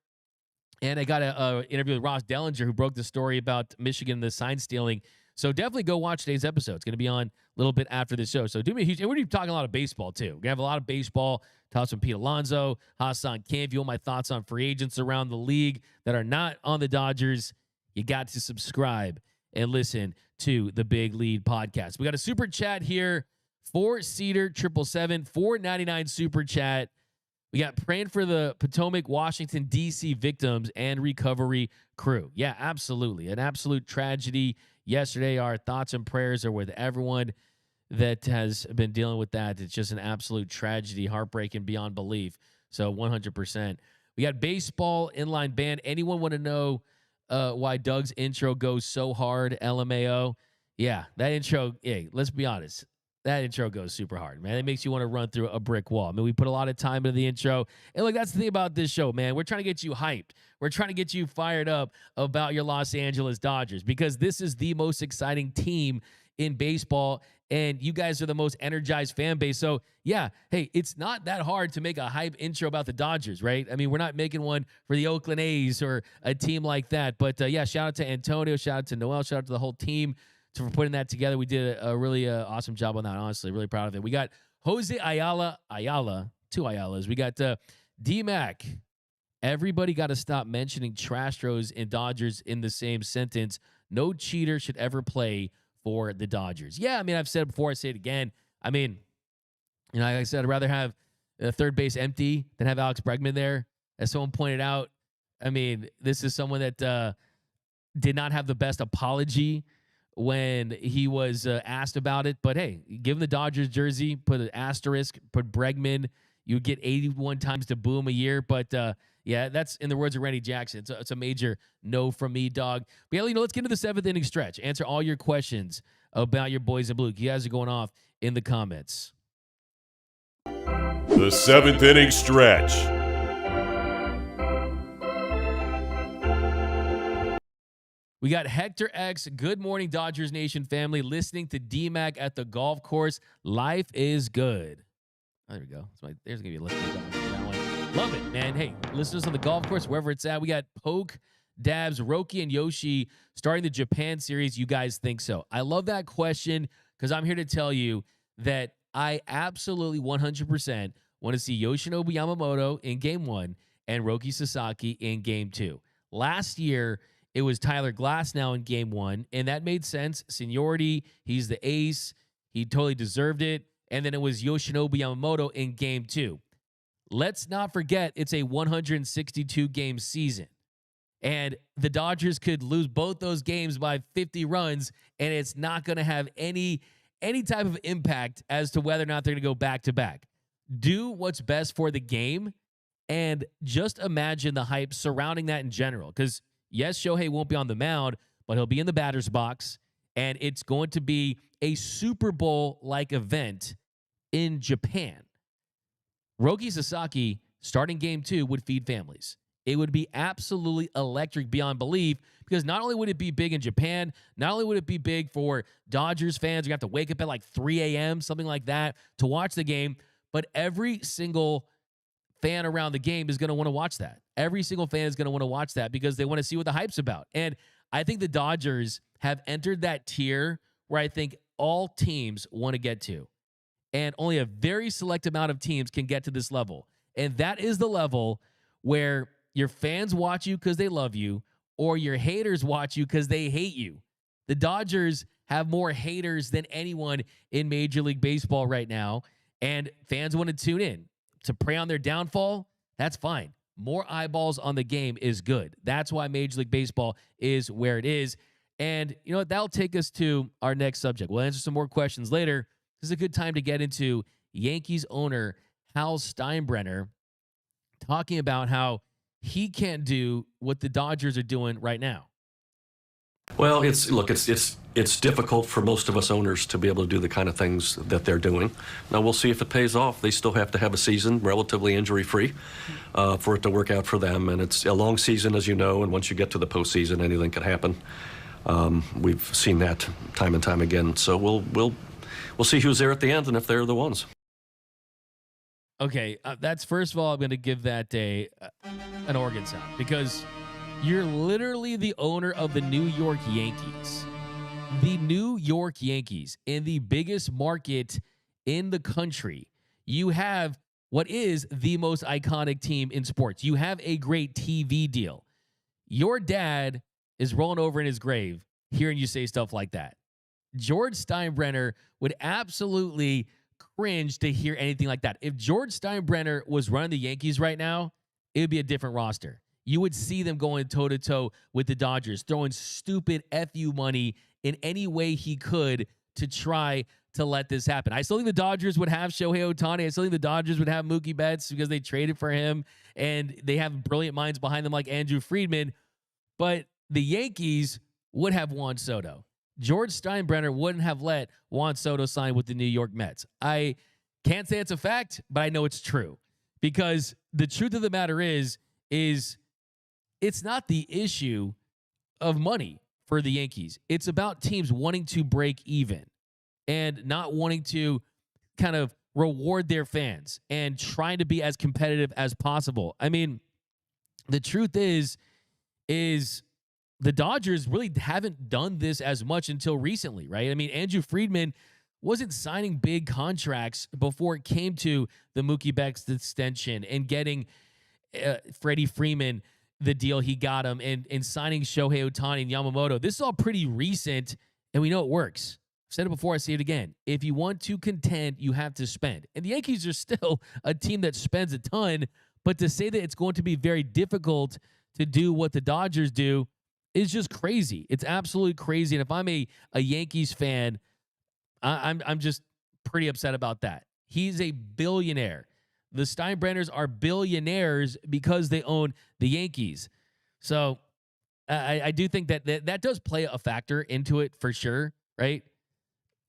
And I got an interview with Ross Dellinger, who broke the story about Michigan and the sign stealing. So definitely go watch today's episode. It's going to be on a little bit after the show. So do me a huge, and we're going to be talking a lot of baseball too. We're going to have a lot of baseball. Talks from Pete Alonso, Hassan Kane. If you want my thoughts on free agents around the league that are not on the Dodgers, you got to subscribe and listen to the Big Lead podcast. We got a super chat here for Cedar 777, $4.99 super chat. We got praying for the Potomac, Washington, D.C. victims and recovery crew. Yeah, absolutely. An absolute tragedy yesterday. Our thoughts and prayers are with everyone that has been dealing with that. It's just an absolute tragedy, heartbreaking beyond belief. So 100%. We got baseball inline band. Anyone want to know why Doug's intro goes so hard? LMAO. Yeah, that intro. Hey, let's be honest. That intro goes super hard, man. It makes you want to run through a brick wall. I mean, we put a lot of time into the intro. And look, that's the thing about this show, man. We're trying to get you hyped. We're trying to get you fired up about your Los Angeles Dodgers because this is the most exciting team in baseball, and you guys are the most energized fan base. So, yeah, hey, it's not that hard to make a hype intro about the Dodgers, right? I mean, we're not making one for the Oakland A's or a team like that. But, yeah, shout out to Antonio, shout out to Noel, shout out to the whole team for putting that together. We did a really awesome job on that, honestly. Really proud of it. We got Jose Ayala, two Ayalas. We got D-Mac. Everybody got to stop mentioning Trastros and Dodgers in the same sentence. No cheater should ever play for the Dodgers. Yeah, I mean, I've said it before. I say it again. I mean, like I said, I'd rather have third base empty than have Alex Bregman there. As someone pointed out, I mean, this is someone that did not have the best apology when he was asked about it. But, hey, give him the Dodgers jersey, put an asterisk, put Bregman. You get 81 times to boo him a year. But, yeah, that's in the words of Randy Jackson. It's a major no from me, dog. But, yeah, let's get into the seventh inning stretch. Answer all your questions about your boys in blue. You guys are going off in the comments. The seventh inning stretch. We got Hector X. Good morning, Dodgers Nation family. Listening to D-Mac at the golf course. Life is good. Oh, there we go. There's going to be a listen to that one. Love it, man. Hey, listeners on the golf course, wherever it's at. We got Poke, Dabs, Roki, and Yoshi starting the Japan series. You guys think so? I love that question because I'm here to tell you that I absolutely 100% want to see Yoshinobu Yamamoto in Game 1 and Roki Sasaki in Game 2. Last year, it was Tyler Glasnow in Game 1, and that made sense. Seniority, he's the ace. He totally deserved it. And then it was Yoshinobu Yamamoto in Game 2. Let's not forget it's a 162-game season. And the Dodgers could lose both those games by 50 runs, and it's not going to have any type of impact as to whether or not they're going to go back-to-back. Do what's best for the game, and just imagine the hype surrounding that in general. Because, yes, Shohei won't be on the mound, but he'll be in the batter's box, and it's going to be a Super Bowl-like event in Japan. Roki Sasaki starting Game 2 would feed families. It would be absolutely electric beyond belief because not only would it be big in Japan, not only would it be big for Dodgers fans, you have to wake up at like 3 a.m., something like that, to watch the game, but every single fan around the game is going to want to watch that. Every single fan is going to want to watch that because they want to see what the hype's about. And I think the Dodgers have entered that tier where I think all teams want to get to. And only a very select amount of teams can get to this level. And that is the level where your fans watch you because they love you, or your haters watch you because they hate you. The Dodgers have more haters than anyone in Major League Baseball right now, and fans want to tune in. To prey on their downfall, that's fine. More eyeballs on the game is good. That's why Major League Baseball is where it is. And you know what? That'll take us to our next subject. We'll answer some more questions later. This is a good time to get into Yankees owner Hal Steinbrenner talking about how he can't do what the Dodgers are doing right now. Well, it's difficult for most of us owners to be able to do the kind of things that they're doing. Now, we'll see if it pays off. They still have to have a season relatively injury-free for it to work out for them. And it's a long season, as you know, and once you get to the postseason, anything can happen. We've seen that time and time again. So we'll see who's there at the end and if they're the ones. Okay, that's first of all, I'm going to give that an organ sound because you're literally the owner of the New York Yankees. The New York Yankees in the biggest market in the country. You have what is the most iconic team in sports. You have a great TV deal. Your dad is rolling over in his grave hearing you say stuff like that. George Steinbrenner would absolutely cringe to hear anything like that. If George Steinbrenner was running the Yankees right now, it would be a different roster. You would see them going toe-to-toe with the Dodgers, throwing stupid FU money in any way he could to try to let this happen. I still think the Dodgers would have Shohei Ohtani. I still think the Dodgers would have Mookie Betts because they traded for him, and they have brilliant minds behind them like Andrew Freeman. But the Yankees would have Juan Soto. George Steinbrenner wouldn't have let Juan Soto sign with the New York Mets. I can't say it's a fact, but I know it's true. Because the truth of the matter is it's not the issue of money for the Yankees. It's about teams wanting to break even and not wanting to kind of reward their fans and trying to be as competitive as possible. I mean, the truth is the Dodgers really haven't done this as much until recently, right? I mean, Andrew Friedman wasn't signing big contracts before it came to the Mookie Betts extension and getting Freddie Freeman the deal he got him and signing Shohei Ohtani and Yamamoto. This is all pretty recent, and we know it works. I've said it before, I say it again. If you want to contend, you have to spend. And the Yankees are still a team that spends a ton, but to say that it's going to be very difficult to do what the Dodgers do is just crazy. It's absolutely crazy. And if I'm a Yankees fan, I'm just pretty upset about that. He's a billionaire. The Steinbrenners are billionaires because they own the Yankees. So I do think that does play a factor into it for sure, right?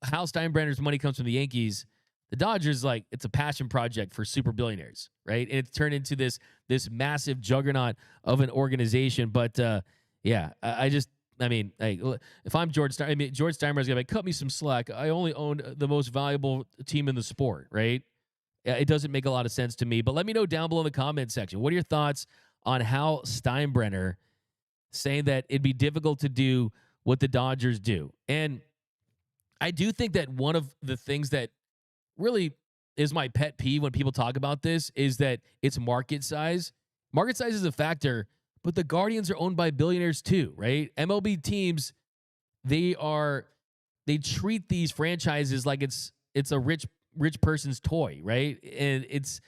How Steinbrenner's money comes from the Yankees. The Dodgers, like, it's a passion project for super billionaires, right? And it's turned into this massive juggernaut of an organization. But yeah, I mean, if I'm George Steinbrenner, George Steinbrenner's gonna cut me some slack. I only own the most valuable team in the sport, right? It doesn't make a lot of sense to me. But let me know down below in the comment section. What are your thoughts on how Steinbrenner saying that it'd be difficult to do what the Dodgers do? And I do think that one of the things that really is my pet peeve when people talk about this is that it's market size. Market size is a factor, but the Guardians are owned by billionaires too, right? MLB teams, they treat these franchises like it's a rich person's toy, right? And it's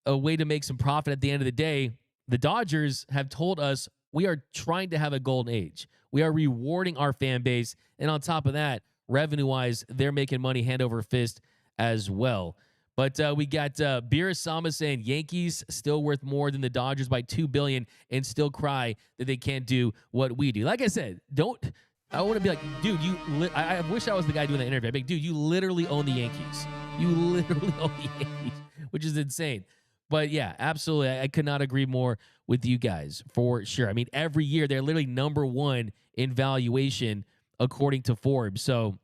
a way to make some profit at the end of the day. The Dodgers have told us we are trying to have a golden age. We are rewarding our fan base. And on top of that, revenue-wise, they're making money hand over fist as well. But we got Birasama saying Yankees still worth more than the Dodgers by $2 billion and still cry that they can't do what we do. Like I said, I want to be like, dude, I wish I was the guy doing that interview. I'd be like, dude, you literally own the Yankees. You literally own the Yankees, which is insane. But yeah, absolutely. I could not agree more with you guys for sure. I mean, every year they're literally number one in valuation according to Forbes. So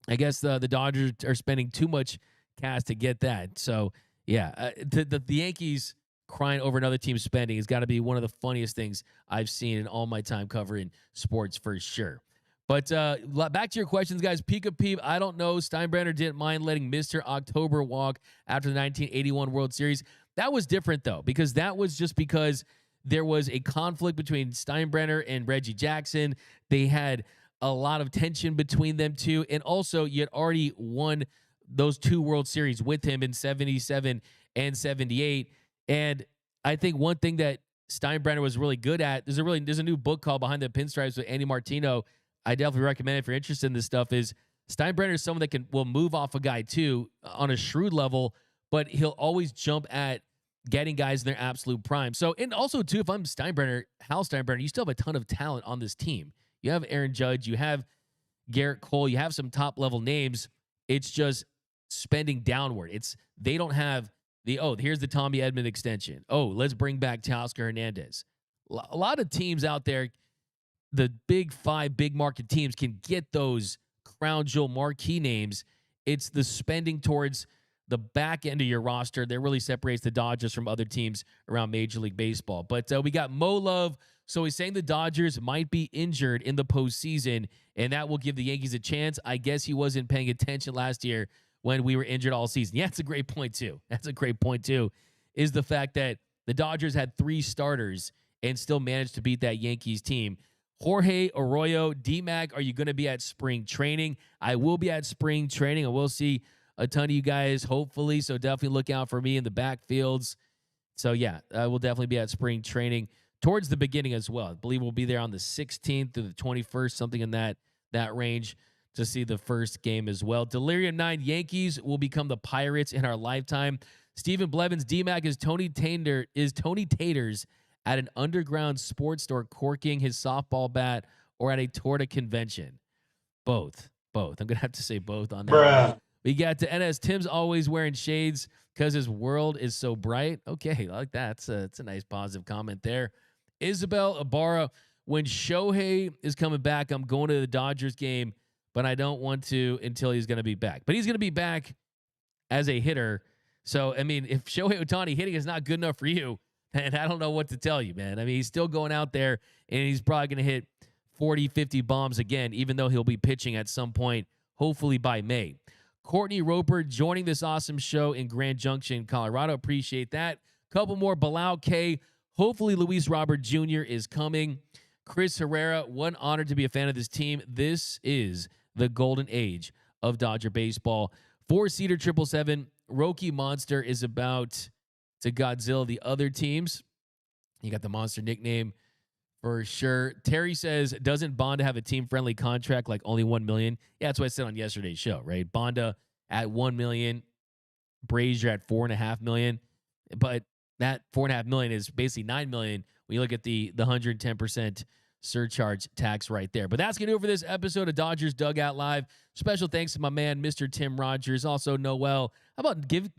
I guess the Dodgers are spending too much cash to get that. So yeah, the Yankees crying over another team's spending has got to be one of the funniest things I've seen in all my time covering sports for sure. But back to your questions, guys. Pika Peep, I don't know. Steinbrenner didn't mind letting Mr. October walk after the 1981 World Series. That was different, though, because that was just because there was a conflict between Steinbrenner and Reggie Jackson. They had a lot of tension between them two. And also, you had already won those two World Series with him in 77 and 78. And I think one thing that Steinbrenner was really good at, there's a new book called Behind the Pinstripes with Andy Martino. I definitely recommend it if you're interested in this stuff. Is Steinbrenner is someone that will move off a guy too on a shrewd level, but he'll always jump at getting guys in their absolute prime. So, and also too, if I'm Hal Steinbrenner, you still have a ton of talent on this team. You have Aaron Judge, you have Garrett Cole, you have some top level names. It's just spending downward. They don't have here's the Tommy Edman extension. Oh, let's bring back Teoscar Hernandez. A lot of teams out there, the big five big market teams, can get those crown jewel marquee names. It's the spending towards the back end of your roster that really separates the Dodgers from other teams around Major League Baseball. But we got Mo Love. So he's saying the Dodgers might be injured in the postseason, and that will give the Yankees a chance. I guess he wasn't paying attention last year when we were injured all season. Yeah, that's a great point, too. Is the fact that the Dodgers had 3 starters and still managed to beat that Yankees team. Jorge Arroyo, D-Mac, are you going to be at spring training? I will be at spring training. I will see a ton of you guys, hopefully, so definitely look out for me in the backfields. So, yeah, I will definitely be at spring training towards the beginning as well. I believe we'll be there on the 16th to the 21st, something in that range. to see the first game as well. Delirium 9 Yankees will become the Pirates in our lifetime. Stephen Blevins, DMAC is Tony Taters at an underground sports store corking his softball bat or at a Torta convention. Both. I'm going to have to say both on that. Bruh. We got to NS. Tim's always wearing shades because his world is so bright. Okay, I like that. It's a nice positive comment there. Isabel Ibarra, when Shohei is coming back, I'm going to the Dodgers game, but I don't want to until he's going to be back. But he's going to be back as a hitter. So, I mean, if Shohei Ohtani hitting is not good enough for you, and I don't know what to tell you, man. I mean, he's still going out there, and he's probably going to hit 40, 50 bombs again, even though he'll be pitching at some point, hopefully by May. Courtney Roper joining this awesome show in Grand Junction, Colorado. Appreciate that. Couple more. Bilal K. Hopefully Luis Robert Jr. is coming. Chris Herrera, what honor to be a fan of this team. This is the golden age of Dodger baseball. 4-seater 777. Roki Monster is about to Godzilla the other teams. You got the Monster nickname for sure. Terry says, doesn't Bonda have a team-friendly contract like only $1 million? Yeah, that's what I said on yesterday's show, right? Bonda at $1 million, Brazier at $4.5 million. But that $4.5 million is basically $9 million when you look at the 110% surcharge tax right there. But that's going to do it for this episode of Dodgers Dugout Live. Special thanks to my man, Mr. Tim Rogers. Also, Noel. How about give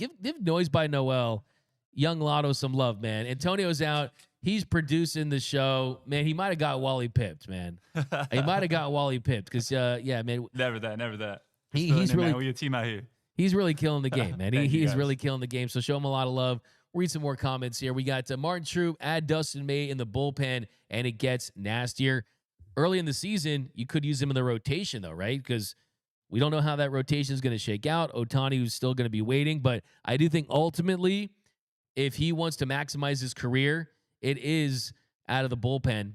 Noise by Noel, Young Lotto, some love, man. Antonio's out. He's producing the show. Man, he might have got Wally pipped, man. He might have got Wally pipped because, yeah, man. Never that. He's really, we're your team out here. He's really killing the game, man. He's guys. really killing the game. So show him a lot of love. Read some more comments here. We got Martin Troop, add Dustin May in the bullpen, and it gets nastier. Early in the season, you could use him in the rotation, though, right? Because we don't know how that rotation is going to shake out. Ohtani who's still going to be waiting. But I do think ultimately, if he wants to maximize his career, it is out of the bullpen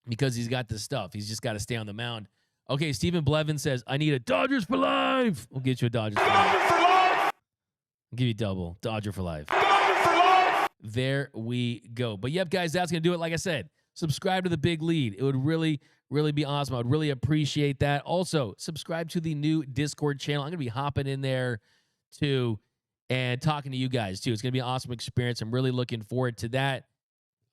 because he's got the stuff. He's just got to stay on the mound. Okay, Stephen Blevin says, I need a Dodgers for life. We'll get you a Dodgers for life. I'll give you double. Dodger for life. There we go. But yep, guys, that's going to do it. Like I said, subscribe to the Big Lead. It would really, really be awesome. I would really appreciate that. Also, subscribe to the new Discord channel. I'm going to be hopping in there too and talking to you guys too. It's going to be an awesome experience. I'm really looking forward to that.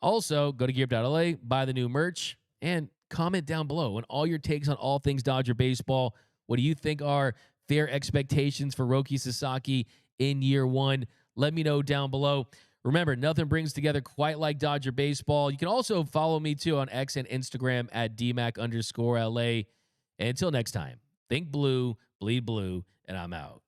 Also, go to gearup.la, buy the new merch, and comment down below on all your takes on all things Dodger baseball. What do you think are fair expectations for Roki Sasaki in year one? Let me know down below. Remember, nothing brings together quite like Dodger baseball. You can also follow me, too, on X and Instagram at DMAC_LA. And until next time, think blue, bleed blue, and I'm out.